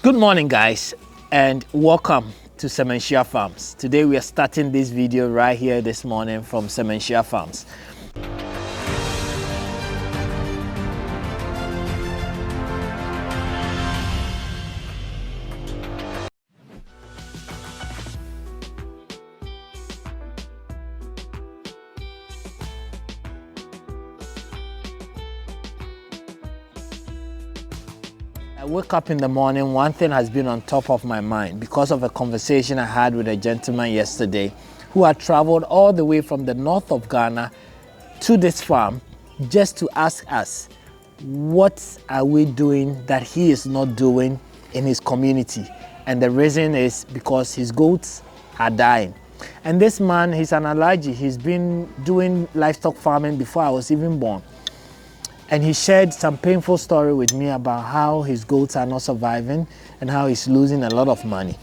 Good morning, guys, and welcome to Sementia Farms. Today we are starting this video right here this morning from Sementia Farms. I woke up in the morning, one thing has been on top of my mind because of a conversation I had with a gentleman yesterday who had traveled all the way from the north of Ghana to this farm just to ask us, what are we doing that he is not doing in his community? And the reason is because his goats are dying. And this man, he's an allergy. He's been doing livestock farming before I was even born. And he shared some painful story with me about how his goats are not surviving and how he's losing a lot of money.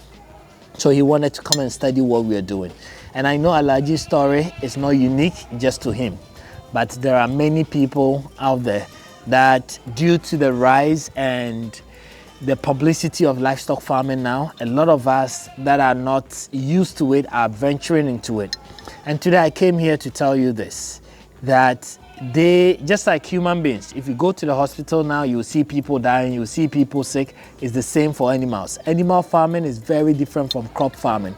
So he wanted to come and study what we are doing. And I know allergy's story is not unique just to him, but there are many people out there that, due to the rise and the publicity of livestock farming now, a lot of us that are not used to it are venturing into it. And today I came here to tell you this, that they, just like human beings, if you go to the hospital now, you will see people dying, you will see people sick. It's the same for animals. Animal farming is very different from crop farming.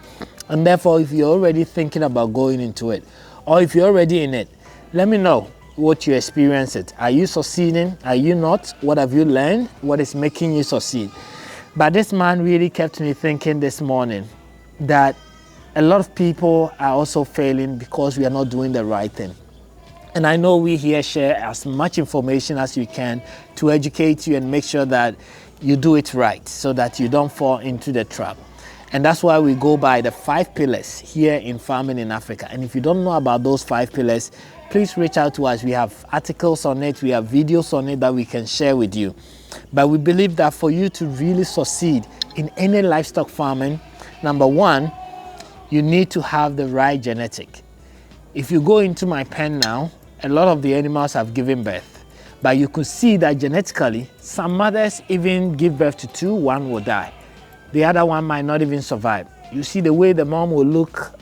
And therefore, if you're already thinking about going into it, or if you're already in it, let me know what you experience it. Are you succeeding? Are you not? What have you learned? What is making you succeed? But this man really kept me thinking this morning that a lot of people are also failing because we are not doing the right thing. And I know we here share as much information as you can to educate you and make sure that you do it right so that you don't fall into the trap. And that's why we go by the 5 pillars here in farming in Africa. And if you don't know about those 5 pillars, please reach out to us. We have articles on it, we have videos on it that we can share with you. But we believe that for you to really succeed in any livestock farming, number one, you need to have the right genetic. If you go into my pen now, a lot of the animals have given birth, but you could see that genetically, some mothers even give birth to 2, one will die. The other one might not even survive. You see the way the mom will look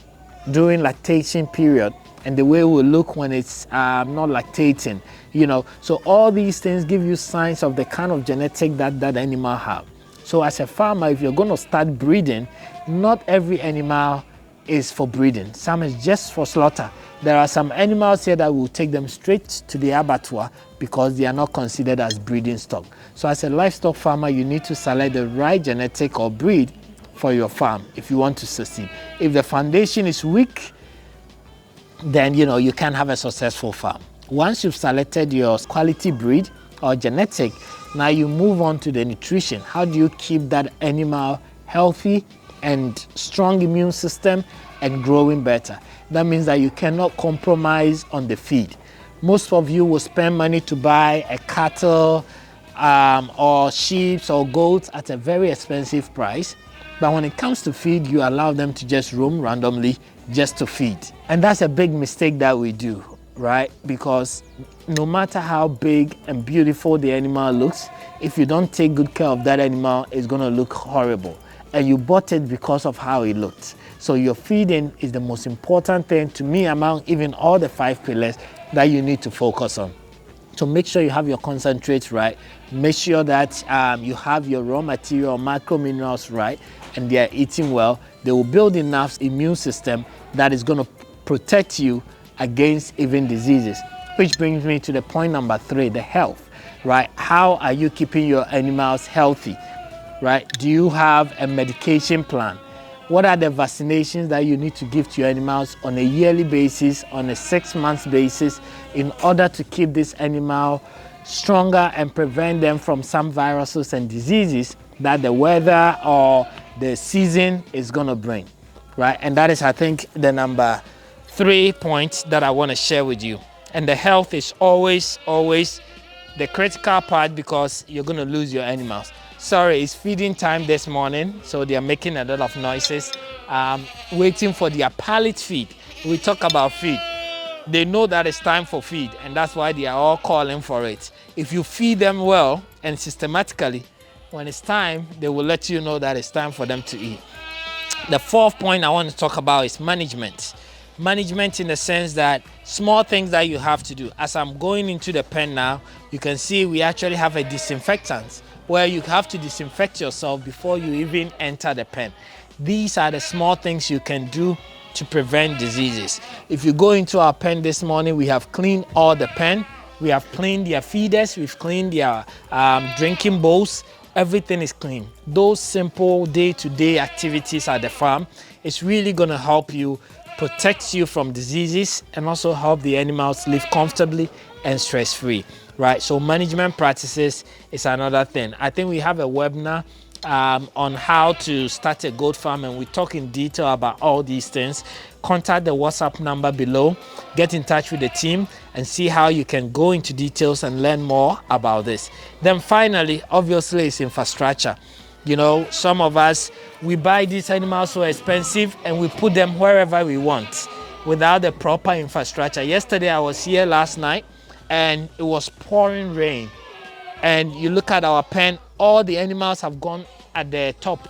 during lactation period and the way it will look when it's not lactating, So all these things give you signs of the kind of genetic that animal have. So as a farmer, if you're going to start breeding, not every animal is for breeding. Some is just for slaughter. There are some animals here that will take them straight to the abattoir because they are not considered as breeding stock. So as a livestock farmer, you need to select the right genetic or breed for your farm if you want to succeed. If the foundation is weak, then you can have a successful farm. Once you've selected your quality breed or genetic, now you move on to the nutrition. How do you keep that animal healthy and strong immune system and growing better? That means that you cannot compromise on the feed. Most of you will spend money to buy a cattle or sheep or goats at a very expensive price. But when it comes to feed, you allow them to just roam randomly just to feed. And that's a big mistake that we do, right? Because no matter how big and beautiful the animal looks, if you don't take good care of that animal, it's going to look horrible. And you bought it because of how it looked. So your feeding is the most important thing to me among even all the 5 pillars that you need to focus on. So make sure you have your concentrates right. Make sure that you have your raw material, macro minerals right, and they are eating well. They will build enough immune system that is going to protect you against even diseases. Which brings me to the point number 3, the health, right? How are you keeping your animals healthy? Right? Do you have a medication plan? What are the vaccinations that you need to give to your animals on a yearly basis, on a 6-month basis, in order to keep this animal stronger and prevent them from some viruses and diseases that the weather or the season is going to bring, right? And that is, I think, the number 3 point that I want to share with you. And the health is always the critical part because you're going to lose your animals. Sorry, it's feeding time this morning, so they are making a lot of noises, waiting for their pallet feed. We talk about feed. They know that it's time for feed, and that's why they are all calling for it. If you feed them well and systematically, When it's time, they will let you know that it's time for them to eat. The fourth point I want to talk about is management. Management in the sense that small things that you have to do. As I'm going into the pen now, you can see we actually have a disinfectant where you have to disinfect yourself before you even enter the pen. These are the small things you can do to prevent diseases. If you go into our pen this morning, we have cleaned all the pen. We have cleaned their feeders. We've cleaned their drinking bowls. Everything is clean. Those simple day-to-day activities at the farm is really going to help you, protect you from diseases, and also help the animals live comfortably and stress-free, right? So management practices is another thing. I think we have a webinar on how to start a goat farm, and we talk in detail about all these things. Contact the WhatsApp number below, get in touch with the team, and see how you can go into details and learn more about this. Then finally, obviously, it's infrastructure. You know, some of us, we buy these animals so expensive and we put them wherever we want without the proper infrastructure. Yesterday I was here last night and it was pouring rain, and you look at our pen, all the animals have gone at the top.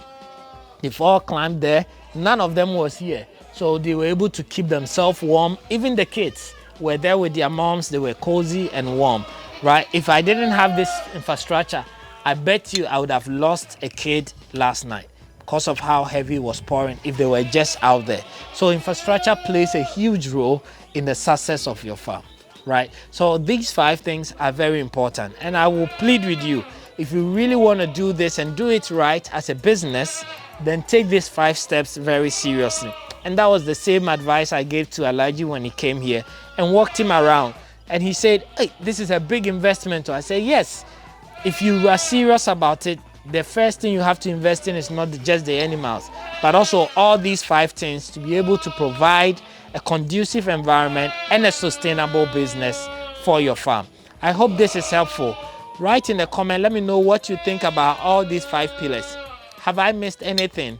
They've all climbed there. None of them was here, so they were able to keep themselves warm. Even the kids were there with their moms. They were cozy and warm, right? If I didn't have this infrastructure, I bet you I would have lost a kid last night because of how heavy it was pouring if they were just out there. So infrastructure plays a huge role in the success of your farm, right? So these 5 things are very important, and I will plead with you, if you really want to do this and do it right as a business, then take these 5 steps very seriously. And that was the same advice I gave to Alaji when he came here and walked him around. And he said, hey, this is a big investment. I said, yes, if you are serious about it, the first thing you have to invest in is not just the animals, but also all these 5 things to be able to provide a conducive environment and a sustainable business for your farm. I hope this is helpful. Write in the comment, let me know what you think about all these 5 pillars. Have I missed anything?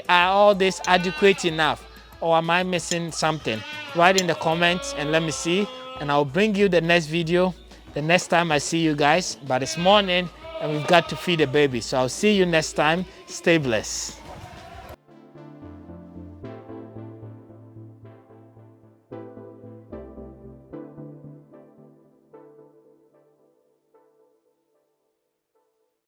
Are all this adequate enough, or am I missing something? Write in the comments and let me see, and I'll bring you the next video the next time I see you guys. But it's morning and we've got to feed the baby. So I'll see you next time. Stay blessed.